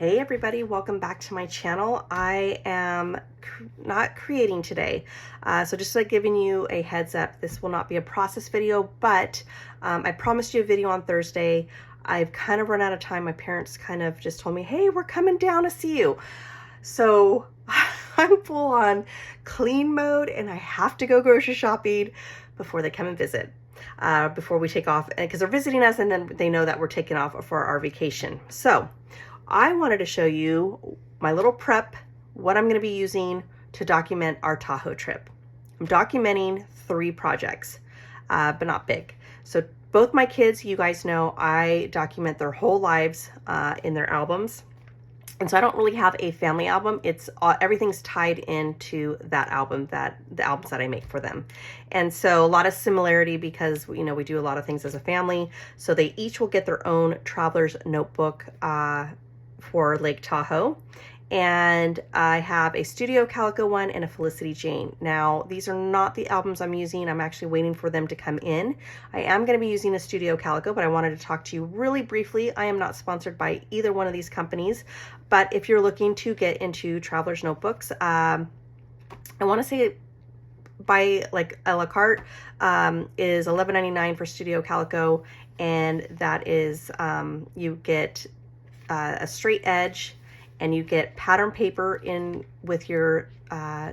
Hey everybody, welcome back to my channel. I am not creating today, so just like giving you a heads up, this will not be a process video, but I promised you a video on Thursday. I've kind of run out of time. My parents kind of just told me, hey, we're coming down to see you. So I'm full on clean mode and I have to go grocery shopping before they come and visit. Before we take off, because they're visiting us and then they know that we're taking off for our vacation. So I wanted to show you my little prep, what I'm going to be using to document our Tahoe trip. I'm documenting 3 projects, but not big. So both my kids, you guys know, I document their whole lives in their albums. And so I don't really have a family album. It's everything's tied into that album, the albums that I make for them. And so a lot of similarity because, you know, we do a lot of things as a family. So they each will get their own traveler's notebook for Lake Tahoe. And I have a Studio Calico one and a Felicity Jane. Now, these are not the albums I'm using. I'm actually waiting for them to come in. I am going to be using a Studio Calico, but I wanted to talk to you really briefly. I am not sponsored by either one of these companies, but if you're looking to get into traveler's notebooks, I want to say by like a la carte is $11.99 for Studio Calico, and that is you get a straight edge, and you get pattern paper in with your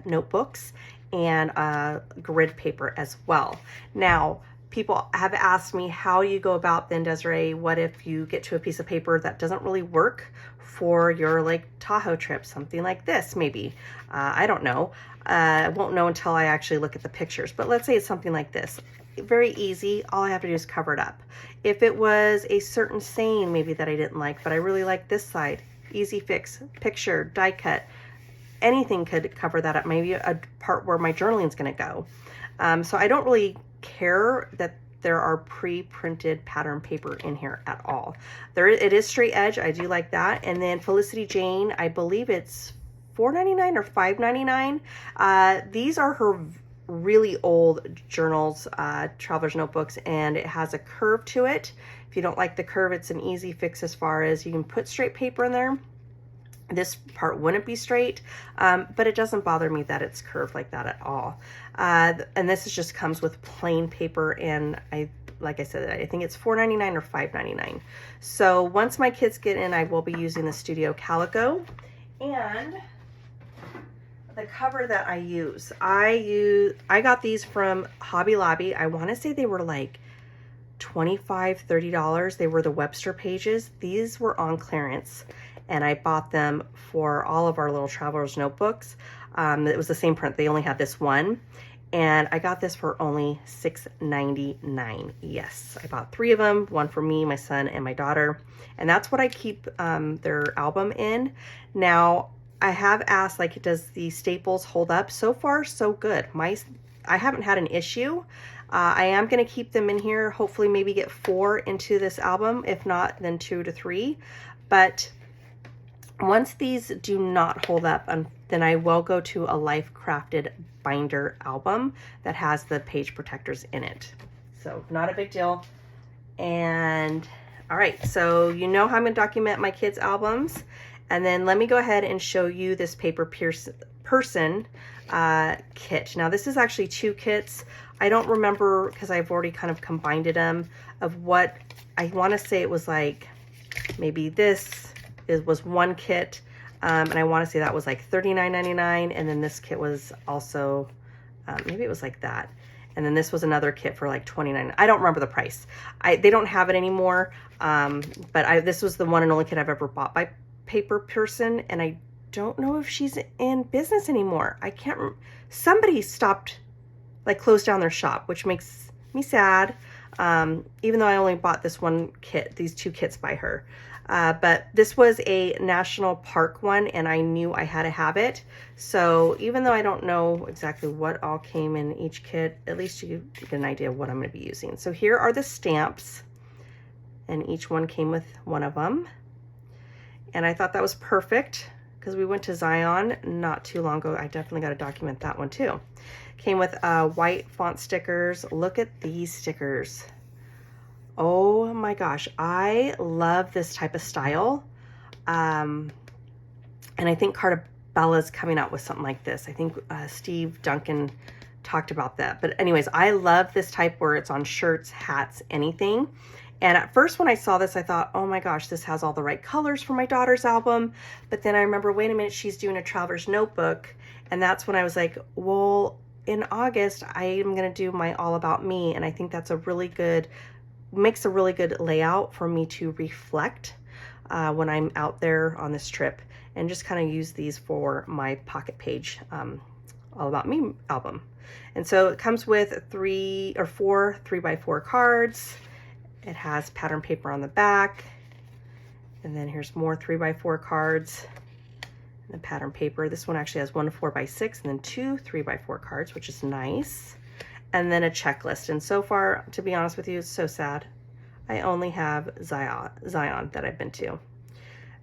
notebooks and grid paper as well. Now, people have asked me, how do you go about then, Desiree? What if you get to a piece of paper that doesn't really work for your Lake Tahoe trip? Something like this, maybe. I don't know. I won't know until I actually look at the pictures, but let's say it's something like this. Very easy. All I have to do is cover it up. If it was a certain saying maybe that I didn't like, but I really like this side, easy fix, picture, die cut, anything could cover that up. Maybe a part where my journaling is going to go. So I don't really care that there are pre-printed pattern paper in here at all. It is straight edge. I do like that. And then Felicity Jane, I believe it's $4.99 or $5.99. These are her really old journals, traveler's notebooks, and it has a curve to it. If you don't like the curve, it's an easy fix as far as you can put straight paper in there. This part wouldn't be straight, but it doesn't bother me that it's curved like that at all. And this just comes with plain paper, and like I said, I think it's $4.99 or $5.99. So once my kids get in, I will be using the Studio Calico. And the cover that I use, I got these from Hobby Lobby. I want to say they were like $25, $30. They were the Webster pages. These were on clearance, and I bought them for all of our little traveler's notebooks. It was the same print. They only had this one, and I got this for only $6.99. Yes, I bought 3 of them, one for me, my son, and my daughter, and that's what I keep their album in. Now, I have asked, like, does the staples hold up? So far, so good. I haven't had an issue. I am going to keep them in here, hopefully maybe get 4 into this album. If not, then 2 to 3. But once these do not hold up, then I will go to a Life Crafted binder album that has the page protectors in it. So not a big deal. And all right, so you know how I'm going to document my kids' albums. And then let me go ahead and show you this paper person kit. Now this is actually 2 kits. I don't remember because I've already kind of combined them of what I want to say. It was like maybe this was 1 kit, and I want to say that was like $39.99, and then this kit was also maybe it was like that, and then this was another kit for like $29. I don't remember the price. They don't have it anymore, but this was the one and only kit I've ever bought by Paper Person, and I don't know if she's in business anymore. I can't somebody stopped, like, closed down their shop, which makes me sad, even though I only bought this one kit, these 2 kits by her. But this was a national park one, and I knew I had to have it. So even though I don't know exactly what all came in each kit, at least you get an idea of what I'm going to be using. So here are the stamps, and each one came with one of them. And I thought that was perfect because we went to Zion not too long ago. I definitely got to document that one too. Came with white font stickers. Look at these stickers. Oh my gosh, I love this type of style. And I think Cartabella's coming out with something like this. I think Steve Duncan talked about that. But anyways, I love this type where it's on shirts, hats, anything. And at first when I saw this, I thought, oh my gosh, this has all the right colors for my daughter's album. But then I remember, wait a minute, she's doing a traveler's notebook. And that's when I was like, well, in August, I am going to do my All About Me. And I think that's makes a really good layout for me to reflect when I'm out there on this trip, and just kind of use these for my pocket page All About Me album. And so it comes with 3 or 4 3x4 cards. It has pattern paper on the back, and then here's more 3x4 cards and the pattern paper. This one actually has 1 4x6 and then 2 3x4 cards, which is nice, and then a checklist. And so far, to be honest with you, it's so sad, I only have Zion that I've been to.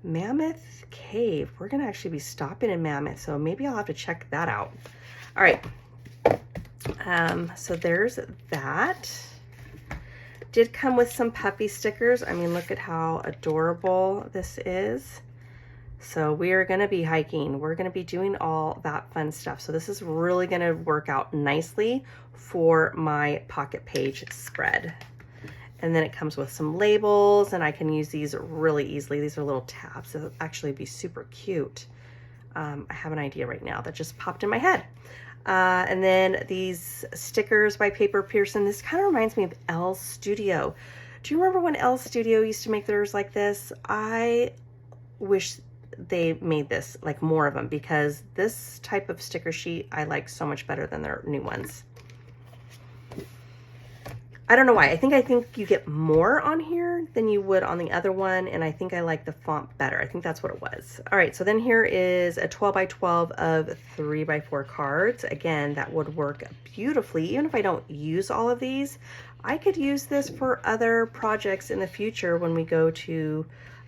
Mammoth Cave, we're gonna actually be stopping in Mammoth, so maybe I'll have to check that out. All right, so there's that. Did come with some puppy stickers. I mean, look at how adorable this is. So we are gonna be hiking. We're gonna be doing all that fun stuff. So this is really gonna work out nicely for my pocket page spread. And then it comes with some labels, and I can use these really easily. These are little tabs. They'll actually be super cute. I have an idea right now that just popped in my head. And then these stickers by Paper Pearson. This kind of reminds me of Elle Studio. Do you remember when Elle Studio used to make theirs like this? I wish they made this, like more of them, because this type of sticker sheet I like so much better than their new ones. I don't know why. I think you get more on here than you would on the other one, and I think I like the font better. I think that's what it was. All right, so then here is a 12x12 of 3x4 cards. Again, that would work beautifully. Even if I don't use all of these, I could use this for other projects in the future when we go to,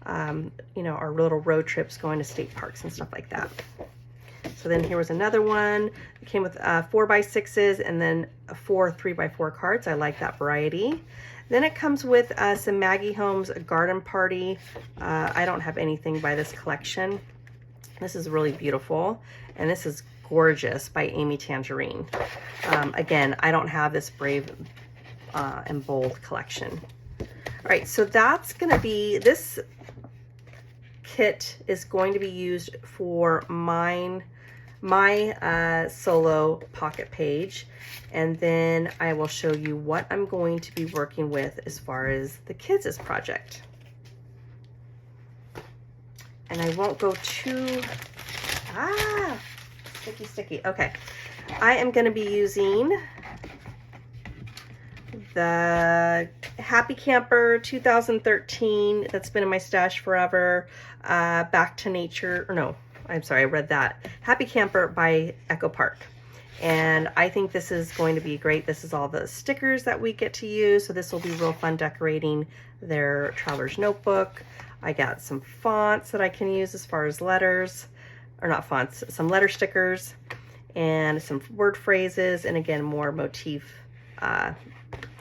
you know, our little road trips going to state parks and stuff like that. So then here was another one. It came with 4x6s and then 4 3x4 cards. I like that variety. Then it comes with some Maggie Holmes Garden Party. I don't have anything by this collection. This is really beautiful, and this is gorgeous by Amy Tangerine. Again, I don't have this Brave and Bold collection. All right, so that's gonna be, this kit is going to be used for my solo pocket page, and then I will show you what I'm going to be working with as far as the kids' project. And I won't go too, sticky. Okay, I am going to be using the Happy Camper 2013 that's been in my stash forever. Back to Nature, or no, I'm sorry, I read that. Happy Camper by Echo Park. And I think this is going to be great. This is all the stickers that we get to use. So this will be real fun decorating their traveler's notebook. I got some fonts that I can use as far as letters, or not fonts, some letter stickers, and some word phrases, and again, more motif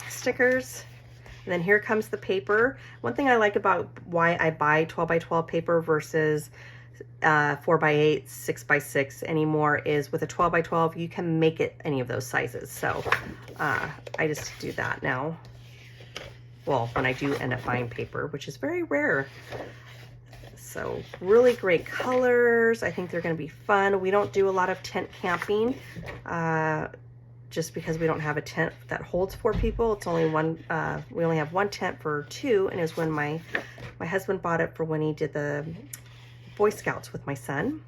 stickers. And then here comes the paper. One thing I like about why I buy 12x12 paper versus 4x8, 6x6 anymore is with a 12x12, you can make it any of those sizes. So I just do that now. Well, when I do end up buying paper, which is very rare. So really great colors. I think they're going to be fun. We don't do a lot of tent camping. Just because we don't have a tent that holds 4 people. It's only one, we only have one tent for 2, and it was when my husband bought it for when he did the Boy Scouts with my son.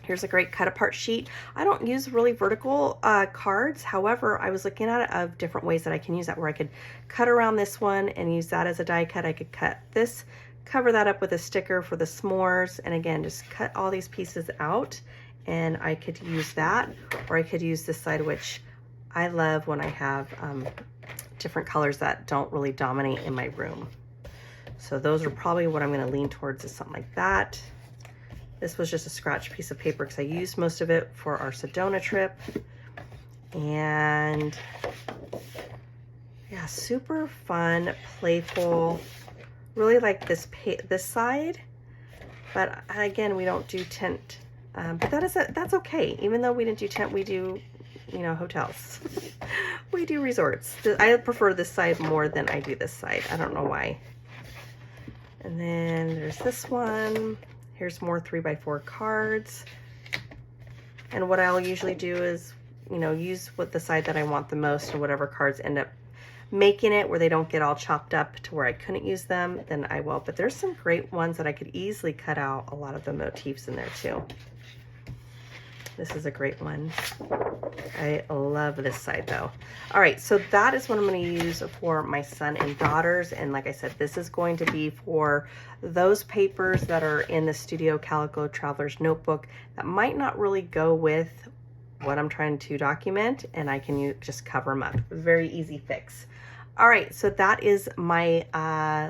Here's a great cut apart sheet. I don't use really vertical cards. However, I was looking at it of different ways that I can use that, where I could cut around this one and use that as a die cut. I could cut this, cover that up with a sticker for the s'mores, and again, just cut all these pieces out. And I could use that, or I could use this side, which I love when I have different colors that don't really dominate in my room. So those are probably what I'm going to lean towards, is something like that. This was just a scratch piece of paper because I used most of it for our Sedona trip. And yeah, super fun, playful. Really like this side. But again, we don't do tent. But that's okay. Even though we didn't do tent, we do, you know, hotels. We do resorts. I prefer this side more than I do this side. I don't know why. And then there's this one. Here's more 3x4 cards. And what I'll usually do is, you know, use what the side that I want the most, and whatever cards end up making it where they don't get all chopped up to where I couldn't use them, then I will. But there's some great ones that I could easily cut out a lot of the motifs in there too. This is a great one. I love this side though. All right, so that is what I'm going to use for my son and daughters. And like I said, this is going to be for those papers that are in the Studio Calico Traveler's Notebook that might not really go with what I'm trying to document, and I can just cover them up. Very easy fix. All right, so that is my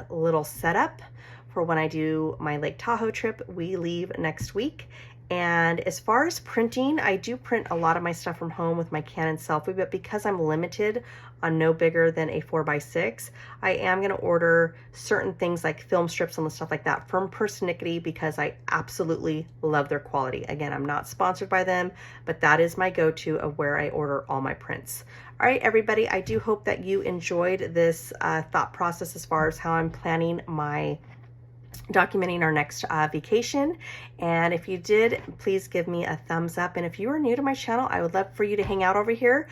little setup for when I do my Lake Tahoe trip. We leave next week. And as far as printing, I do print a lot of my stuff from home with my Canon Selphy, but because I'm limited on no bigger than a 4x6, I am going to order certain things like film strips and stuff like that from Persnickety because I absolutely love their quality. Again, I'm not sponsored by them, but that is my go-to of where I order all my prints. All right, everybody, I do hope that you enjoyed this thought process as far as how I'm planning my documenting our next vacation. And if you did, please give me a thumbs up. And if you are new to my channel, I would love for you to hang out over here.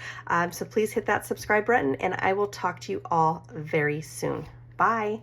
So please hit that subscribe button, and I will talk to you all very soon. Bye.